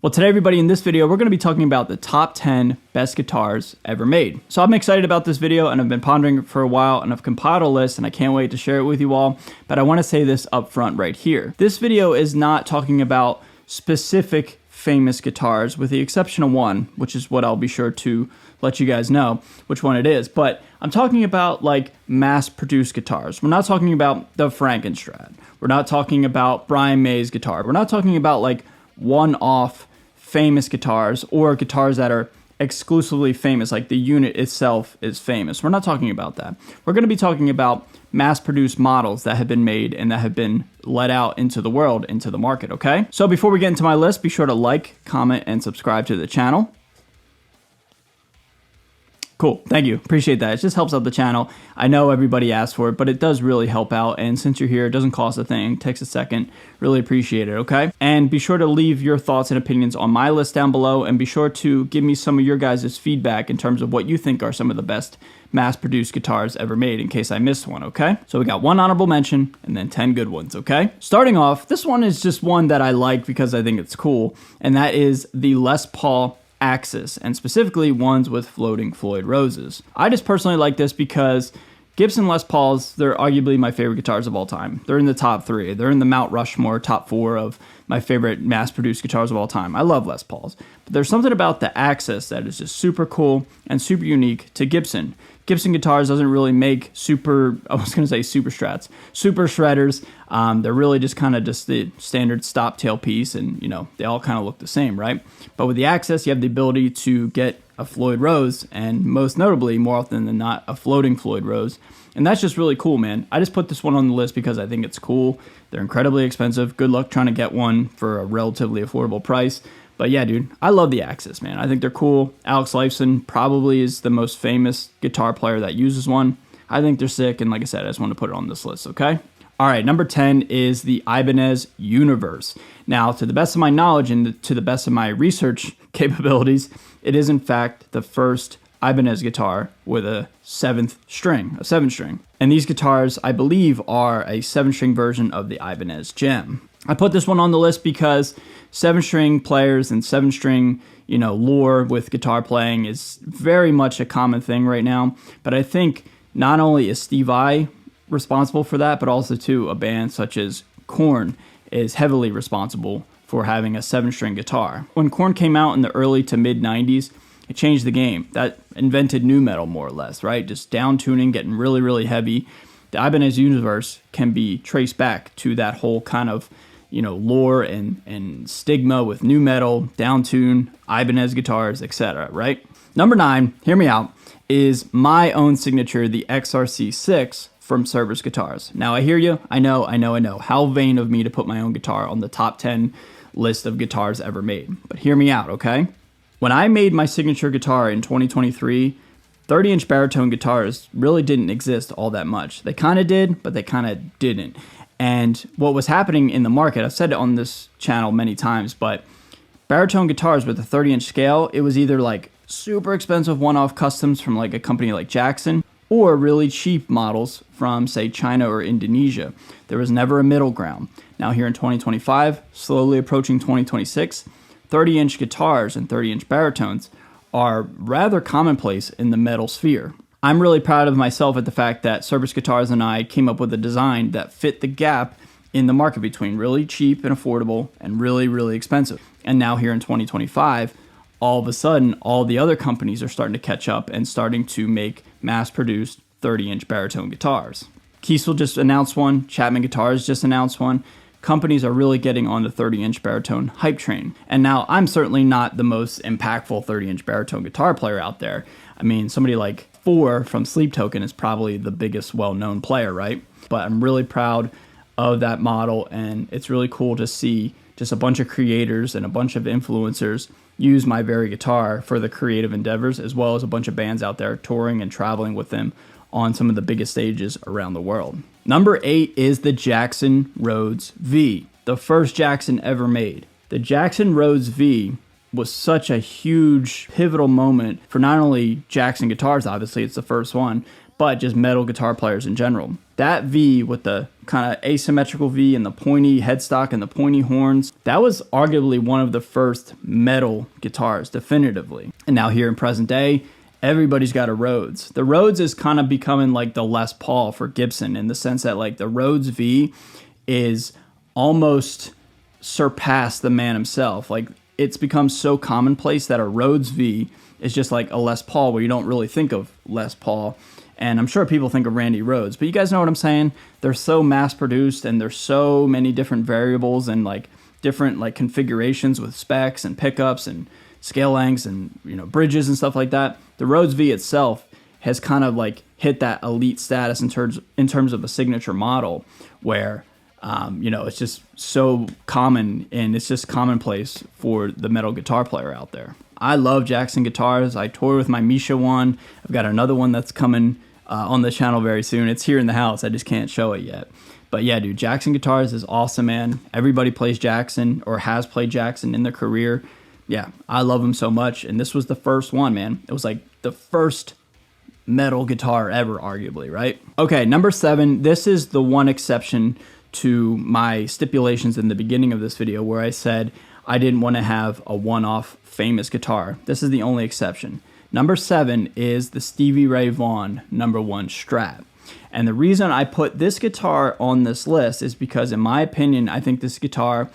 Well, today, everybody, in this video, we're going to be talking about the top 10 best guitars ever made. So I'm excited about this video, and I've been pondering it for a while, and I've compiled a list, and I can't wait to share it with you all. But I want to say this up front right here. This video is not talking about specific famous guitars, with the exception of one, which is what I'll be sure to let you guys know which one it is. But I'm talking about like mass-produced guitars. We're not talking about the Frankenstrat. We're not talking about Brian May's guitar. We're not talking about like one-off famous guitars or guitars that are exclusively famous, like the unit itself is famous. We're not talking about that. We're going to be talking about mass-produced models that have been made and that have been let out into the world, into the market, okay? So before we get into my list, be sure to like, comment, and subscribe to the channel. Cool, thank you, appreciate that. It just helps out the channel. I know everybody asks for it, but it does really help out, and since you're here, it doesn't cost a thing, takes a second, really appreciate it, okay? And be sure to leave your thoughts and opinions on my list down below, and be sure to give me some of your guys' feedback in terms of what you think are some of the best mass-produced guitars ever made, in case I missed one, okay? So we got one honorable mention, and then 10 good ones, okay? Starting off, this one is just one that I like because I think it's cool, and that is the Les Paul Axis, and specifically ones with floating Floyd Roses. I just personally like this because Gibson Les Pauls, they're arguably my favorite guitars of all time. They're in the top 3. They're in the Mount Rushmore top 4 of my favorite mass-produced guitars of all time. I love Les Pauls. But there's something about the Axis that is just super cool and super unique to Gibson. Gibson guitars doesn't really make super Strats, super shredders. They're really just kind of just the standard stop tailpiece, and you know, they all kind of look the same, right? But with the Axis, you have the ability to get a Floyd Rose, and most notably, more often than not, a floating Floyd Rose. And that's just really cool, man. I just put this one on the list because I think it's cool. They're incredibly expensive. Good luck trying to get one for a relatively affordable price. But yeah, dude, I love the Axis, man. I think they're cool. Alex Lifeson probably is the most famous guitar player that uses one. I think they're sick, and like I said, I just want to put it on this list, okay? All right, number 10 is the Ibanez Universe. Now, to the best of my knowledge and to the best of my research capabilities, it is in fact the first Ibanez guitar with a 7th string, a 7-string. And these guitars, I believe, are a 7-string version of the Ibanez Gem. I put this one on the list because 7-string players and 7-string, you know, lore with guitar playing is very much a common thing right now. But I think not only is Steve Vai responsible for that, but also too a band such as Korn is heavily responsible for having a 7-string guitar. When Korn came out in the early to mid 90s, it changed the game. That invented nu metal, more or less, right? Just down tuning, getting really, really heavy. The Ibanez Universe can be traced back to that whole kind of, you know, lore and stigma with nu metal, down tune, Ibanez guitars, etc., right? Number 9, hear me out, is my own signature, the XRC6 from Service Guitars. Now I hear you, I know. How vain of me to put my own guitar on the top 10 list of guitars ever made. But hear me out, okay? When I made my signature guitar in 2023, 30-inch baritone guitars really didn't exist all that much. They kind of did, but they kind of didn't. And what was happening in the market, I've said it on this channel many times, but baritone guitars with a 30-inch scale, it was either like super expensive one-off customs from like a company like Jackson, or really cheap models from, say, China or Indonesia. There was never a middle ground. Now here in 2025, slowly approaching 2026, 30-inch guitars and 30-inch baritones are rather commonplace in the metal sphere. I'm really proud of myself at the fact that Service Guitars and I came up with a design that fit the gap in the market between really cheap and affordable and really, really expensive. And now here in 2025, all of a sudden, all the other companies are starting to catch up and starting to make mass-produced 30-inch baritone guitars. Kiesel just announced one. Chapman Guitars just announced one. Companies are really getting on the 30-inch baritone hype train. And now, I'm certainly not the most impactful 30-inch baritone guitar player out there. I mean, somebody like Four from Sleep Token is probably the biggest well-known player, right? But I'm really proud of that model, and it's really cool to see just a bunch of creators and a bunch of influencers use my very guitar for the creative endeavors, as well as a bunch of bands out there touring and traveling with them on some of the biggest stages around the world. Number 8 is the Jackson Rhoads V, the first Jackson ever made. The Jackson Rhoads V was such a huge pivotal moment for not only Jackson guitars, obviously it's the first one, but just metal guitar players in general. That V with the kind of asymmetrical V and the pointy headstock and the pointy horns, that was arguably one of the first metal guitars, definitively. And now here in present day, everybody's got a Rhoads. The Rhoads is kind of becoming like the Les Paul for Gibson, in the sense that like the Rhoads V is almost surpassed the man himself. Like, it's become so commonplace that a Rhoads V is just like a Les Paul, where you don't really think of Les Paul. And I'm sure people think of Randy Rhoads, but you guys know what I'm saying? They're so mass produced, and there's so many different variables and like different like configurations with specs and pickups and scale lengths and, you know, bridges and stuff like that. The Rhoads V itself has kind of like hit that elite status in terms of a signature model, where you know, it's just so common, and it's just commonplace for the metal guitar player out there. I love Jackson guitars. I tour with my Misha one. I've got another one that's coming on the channel very soon. It's here in the house. I just can't show it yet. But yeah, dude, Jackson guitars is awesome, man. Everybody plays Jackson or has played Jackson in their career. Yeah, I love them so much. And this was the first one, man. It was like the first metal guitar ever, arguably, right? Okay, number 7. This is the one exception to my stipulations in the beginning of this video, where I said I didn't want to have a one-off famous guitar. This is the only exception. Number 7 is the Stevie Ray Vaughan #1 Strat. And the reason I put this guitar on this list is because, in my opinion, I think this guitar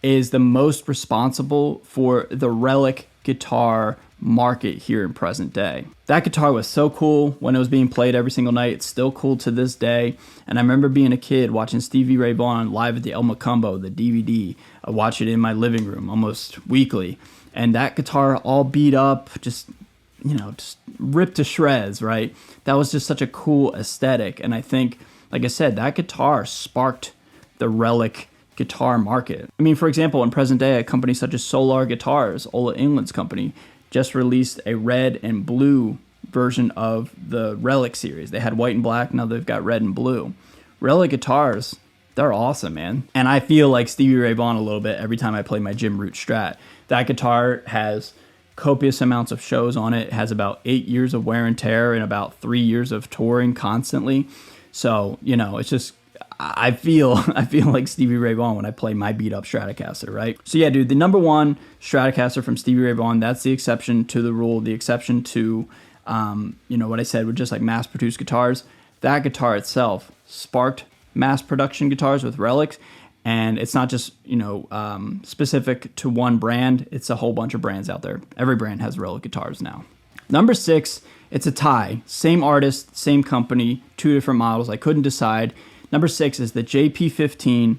is the most responsible for the relic guitar market here in present day. That guitar was so cool when it was being played every single night. It's still cool to this day. And I remember being a kid watching Stevie Ray Vaughan live at the El Macumbo, the DVD. I watch it in my living room almost weekly. And that guitar all beat up, just, you know, just ripped to shreds, right? That was just such a cool aesthetic. And I think, like I said, that guitar sparked the relic guitar market. I mean, for example, in present day, a company such as Solar Guitars, Ola England's company, just released a red and blue version of the Relic series. They had white and black, now they've got red and blue. Relic guitars, they're awesome, man. And I feel like Stevie Ray Vaughan a little bit every time I play my Jim Root Strat. That guitar has copious amounts of shows on it. It has about 8 years of wear and tear and about 3 years of touring constantly. So, you know, it's just, I feel like Stevie Ray Vaughan when I play my beat up Stratocaster, right? So yeah, dude, the #1 Stratocaster from Stevie Ray Vaughan, that's the exception to the rule, the exception to, you know, what I said with just like mass produced guitars. That guitar itself sparked mass production guitars with relics. And it's not just, you know, specific to one brand. It's a whole bunch of brands out there. Every brand has relic guitars now. Number 6, it's a tie. Same artist, same company, 2 different models. I couldn't decide. Number 6 is the JP15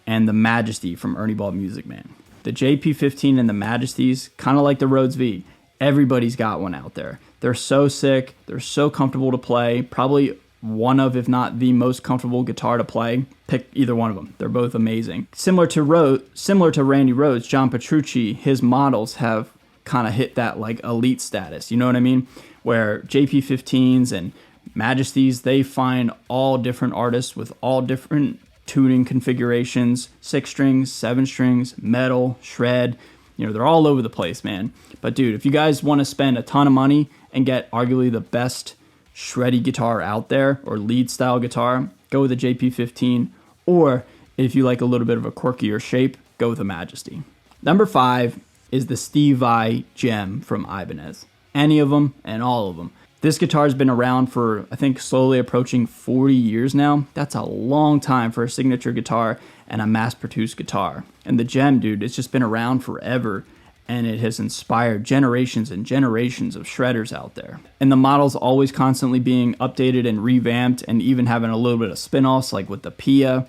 and the Majesty from Ernie Ball Music Man. The JP15 and the Majesties, kind of like the Rhoads V. Everybody's got one out there. They're so sick. They're so comfortable to play. Probably one of, if not the most comfortable guitar to play. Pick either one of them. They're both amazing. Similar to Randy Rhoads, John Petrucci, his models have kind of hit that like elite status. You know what I mean? Where JP15s and Majesties, they find all different artists with all different tuning configurations, 6 strings, 7 strings, metal, shred. You know, they're all over the place, man. But dude, if you guys want to spend a ton of money and get arguably the best shreddy guitar out there, or lead style guitar, go with the JP15. Or if you like a little bit of a quirkier shape, go with the Majesty. Number 5 is the Steve Vai Gem from Ibanez. Any of them and all of them. This guitar has been around for, I think, slowly approaching 40 years now. That's a long time for a signature guitar and a mass-produced guitar. And the Gem, dude, it's just been around forever, and it has inspired generations and generations of shredders out there. And the model's always constantly being updated and revamped, and even having a little bit of spin-offs, like with the Pia.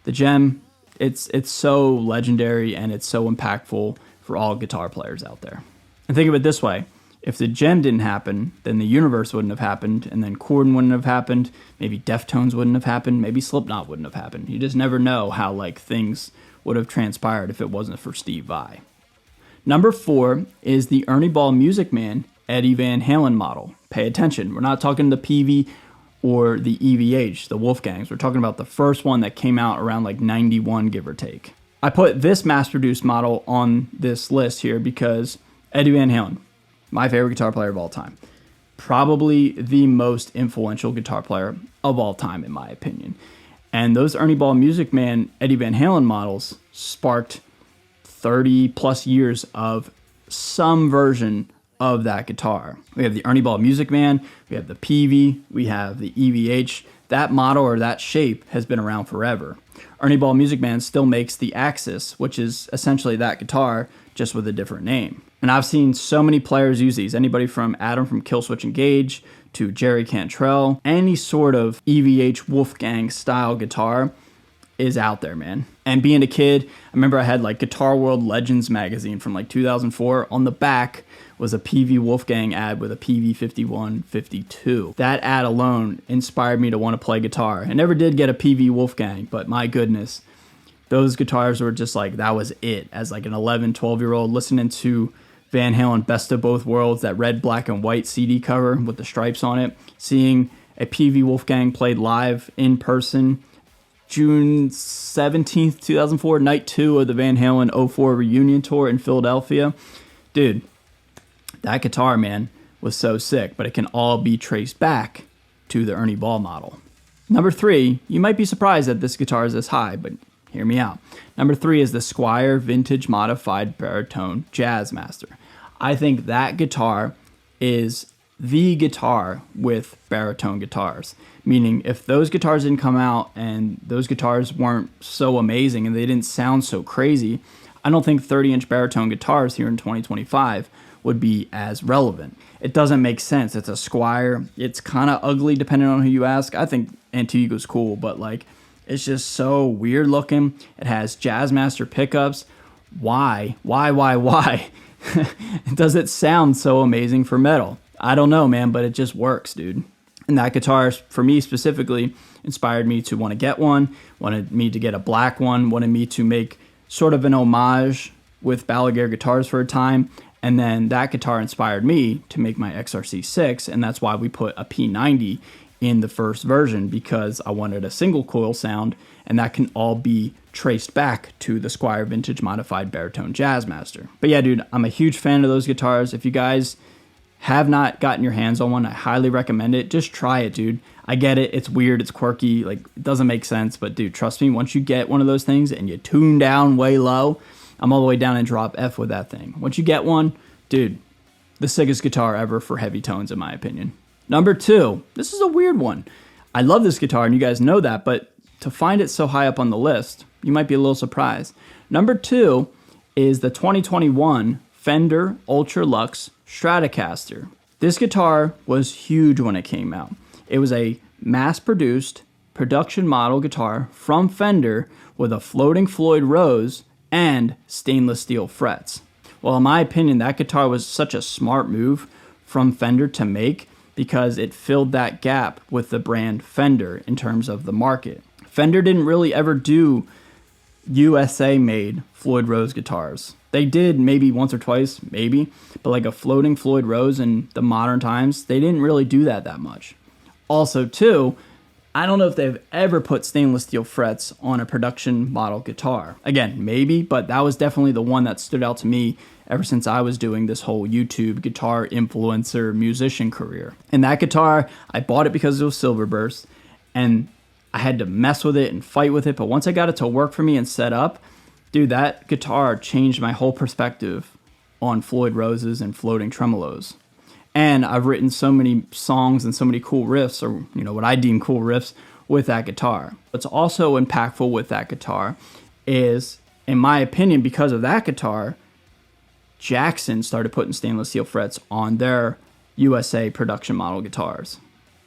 The Gem, it's so legendary, and it's so impactful for all guitar players out there. And think of it this way. If the Gem didn't happen, then the Universe wouldn't have happened, and then Corden wouldn't have happened, maybe Deftones wouldn't have happened, maybe Slipknot wouldn't have happened. You just never know how like things would have transpired if it wasn't for Steve Vai. Number 4 is the Ernie Ball Music Man Eddie Van Halen model. Pay attention. We're not talking the PV or the EVH, the Wolfgangs. We're talking about the first one that came out around like 91, give or take. I put this mass-produced model on this list here because Eddie Van Halen, my favorite guitar player of all time. probably the most influential guitar player of all time, in my opinion. And those Ernie Ball Music Man Eddie Van Halen models sparked 30 plus years of some version of that guitar. We have the Ernie Ball Music Man, we have the PV, we have the EVH. That model or that shape has been around forever. Ernie Ball Music Man still makes the Axis, which is essentially that guitar, just with a different name. And I've seen so many players use these. Anybody from Adam from Killswitch Engage to Jerry Cantrell, any sort of EVH Wolfgang style guitar is out there, man. And being a kid, I remember I had like Guitar World Legends magazine from like 2004. On the back was a PV Wolfgang ad with a PV 5152. That ad alone inspired me to want to play guitar. I never did get a PV Wolfgang, but my goodness, those guitars were just like, that was it. As like an 11, 12-year-old listening to Van Halen Best of Both Worlds, that red, black, and white CD cover with the stripes on it, seeing a PV Wolfgang played live in person, June 17th, 2004, night 2 of the Van Halen 04 reunion tour in Philadelphia. Dude, that guitar, man, was so sick, but it can all be traced back to the Ernie Ball model. Number 3, you might be surprised that this guitar is this high, but hear me out. Number 3 is the Squier Vintage Modified Baritone Jazzmaster. I think that guitar is the guitar with baritone guitars. Meaning, if those guitars didn't come out and those guitars weren't so amazing and they didn't sound so crazy, I don't think 30-inch baritone guitars here in 2025 would be as relevant. It doesn't make sense. It's a Squier. It's kind of ugly depending on who you ask. I think Antigua's cool, but like, it's just so weird looking. It has Jazzmaster pickups. Why? Does it sound so amazing for metal? I don't know, man, but it just works, dude. And that guitar, for me specifically, inspired me to want to get one, wanted me to get a black one, wanted me to make sort of an homage with Balaguer guitars for a time. And then that guitar inspired me to make my XRC6, and that's why we put a P90 in the first version, because I wanted a single coil sound, and that can all be traced back to the Squier Vintage Modified Baritone Jazzmaster. But yeah, dude, I'm a huge fan of those guitars. If you guys have not gotten your hands on one, I highly recommend it. Just try it, dude. I get it. It's weird. It's quirky. Like, it doesn't make sense. But dude, trust me, once you get one of those things and you tune down way low, I'm all the way down in drop F with that thing. Once you get one, dude, the sickest guitar ever for heavy tones, in my opinion. Number 2, this is a weird one. I love this guitar, and you guys know that, but to find it so high up on the list, you might be a little surprised. Number 2 is the 2021 Fender Ultra Luxe Stratocaster. This guitar was huge when it came out. It was a mass-produced production model guitar from Fender with a floating Floyd Rose and stainless steel frets. Well, in my opinion, that guitar was such a smart move from Fender to make, because it filled that gap with the brand Fender in terms of the market. Fender didn't really ever do USA-made Floyd Rose guitars. They did maybe once or twice, maybe, but like a floating Floyd Rose in the modern times, they didn't really do that much. Also, too, I don't know if they've ever put stainless steel frets on a production model guitar. Again, maybe, but that was definitely the one that stood out to me ever since I was doing this whole YouTube guitar influencer musician career. And that guitar, I bought it because it was Silverburst, and I had to mess with it and fight with it, but once I got it to work for me and set up, dude, that guitar changed my whole perspective on Floyd Roses and floating tremolos. And I've written so many songs and so many cool riffs, or what I deem cool riffs, with that guitar. What's also impactful with that guitar is, in my opinion, because of that guitar, Jackson started putting stainless steel frets on their USA production model guitars.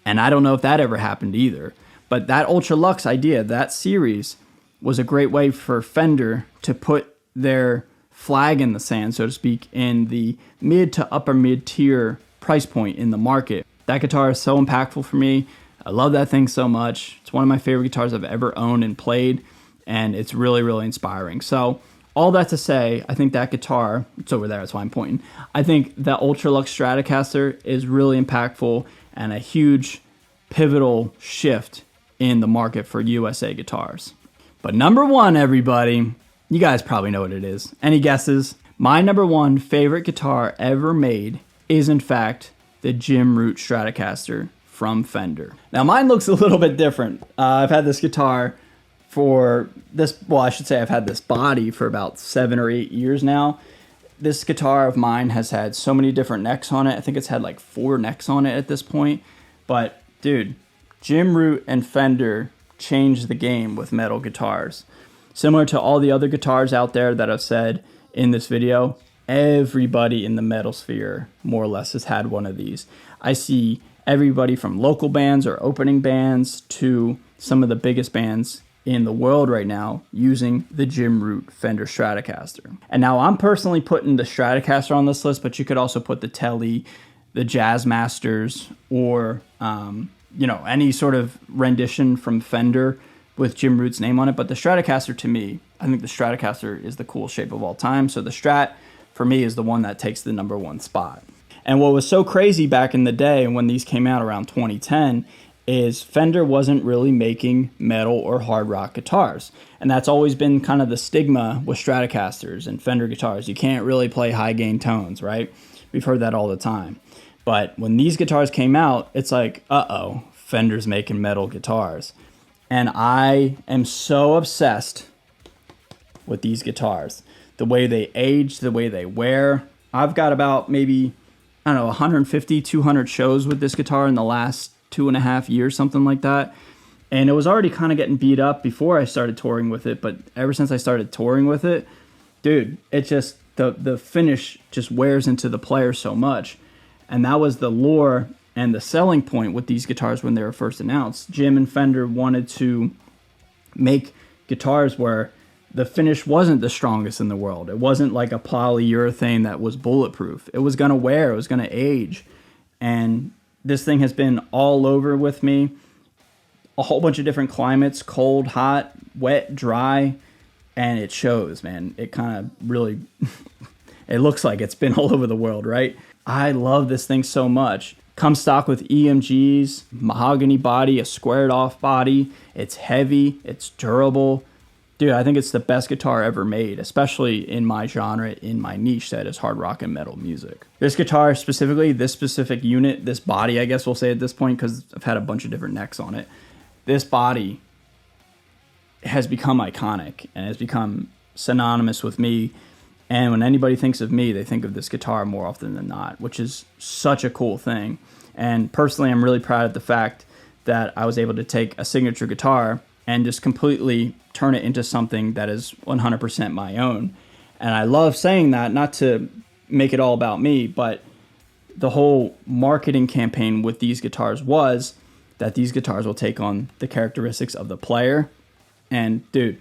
And I don't know if that ever happened either. But that Ultra Luxe idea, that series, was a great way for Fender to put their flag in the sand, so to speak, in the mid to upper mid tier price point in the market. That guitar is so impactful for me. I love that thing so much. It's one of my favorite guitars I've ever owned and played, and it's really, really inspiring. So all that to say, I think that guitar, it's over there, that's why I'm pointing. I think that Ultra Luxe Stratocaster is really impactful and a huge pivotal shift in the market for USA guitars. But number 1, everybody, you guys probably know what it is. Any guesses? My number 1 favorite guitar ever made is, in fact, the Jim Root Stratocaster from Fender. Now mine looks a little bit different. I've had this guitar for this, well, I should say I've had this body for about 7 or 8 years now. This guitar of mine has had so many different necks on it. I think it's had like 4 necks on it at this point. But dude, Jim Root and Fender changed the game with metal guitars. Similar to all the other guitars out there that I've said in this video, everybody in the metal sphere more or less has had one of these. I see everybody from local bands or opening bands to some of the biggest bands in the world right now using the Jim Root Fender Stratocaster. And now I'm personally putting the Stratocaster on this list, but you could also put the Tele, the Jazzmasters, or you know, any sort of rendition from Fender with Jim Root's name on it. But the Stratocaster, to me, I think the Stratocaster is the coolest shape of all time. So the Strat, for me, is the one that takes the #1 spot. And what was so crazy back in the day when these came out around 2010 is Fender wasn't really making metal or hard rock guitars. And that's always been kind of the stigma with Stratocasters and Fender guitars. You can't really play high gain tones, right? We've heard that all the time. But when these guitars came out, it's like, uh-oh, Fender's making metal guitars. And I am so obsessed with these guitars. The way they age, the way they wear. I've got about maybe, I don't know, 150, 200 shows with this guitar in the last 2.5 years, something like that. And it was already kind of getting beat up before I started touring with it, but ever since I started touring with it, dude, it just, the finish just wears into the player so much. And that was the lure and the selling point with these guitars when they were first announced. Jim and Fender wanted to make guitars where the finish wasn't the strongest in the world. It wasn't like a polyurethane that was bulletproof. It was gonna wear, it was gonna age. And this thing has been all over with me. A whole bunch of different climates, cold, hot, wet, dry, and it shows, man. It kind of really, it looks like it's been all over the world, right? I love this thing so much. Comes stock with EMGs, mahogany body, a squared off body. It's heavy, it's durable. Dude, I think it's the best guitar ever made, especially in my genre, in my niche that is hard rock and metal music. This guitar specifically, this specific unit, this body, I guess we'll say at this point, because I've had a bunch of different necks on it. This body has become iconic and has become synonymous with me. And when anybody thinks of me, they think of this guitar more often than not, which is such a cool thing. And personally, I'm really proud of the fact that I was able to take a signature guitar and just completely turn it into something that is 100% my own. And I love saying that, not to make it all about me, but the whole marketing campaign with these guitars was that these guitars will take on the characteristics of the player. And dude,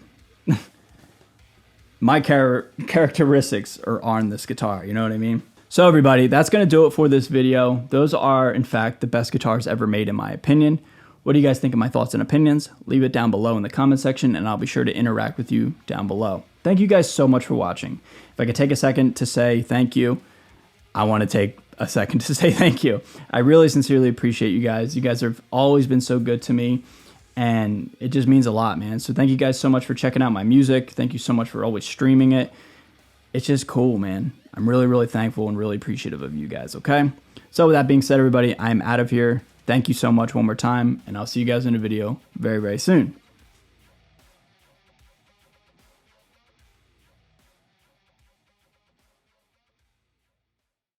my characteristics are on this guitar, you know what I mean? So everybody, that's gonna do it for this video. Those are, in fact, the best guitars ever made in my opinion. What do you guys think of my thoughts and opinions? Leave it down below in the comment section and I'll be sure to interact with you down below. Thank you guys so much for watching. If I could take a second to say thank you, I want to take a second to say thank you. I really sincerely appreciate you guys. You guys have always been so good to me and it just means a lot, man. So thank you guys so much for checking out my music. Thank you so much for always streaming it. It's just cool, man. I'm really, really thankful and really appreciative of you guys, okay? So with that being said, everybody, I'm out of here. Thank you so much one more time, and I'll see you guys in a video very, very soon.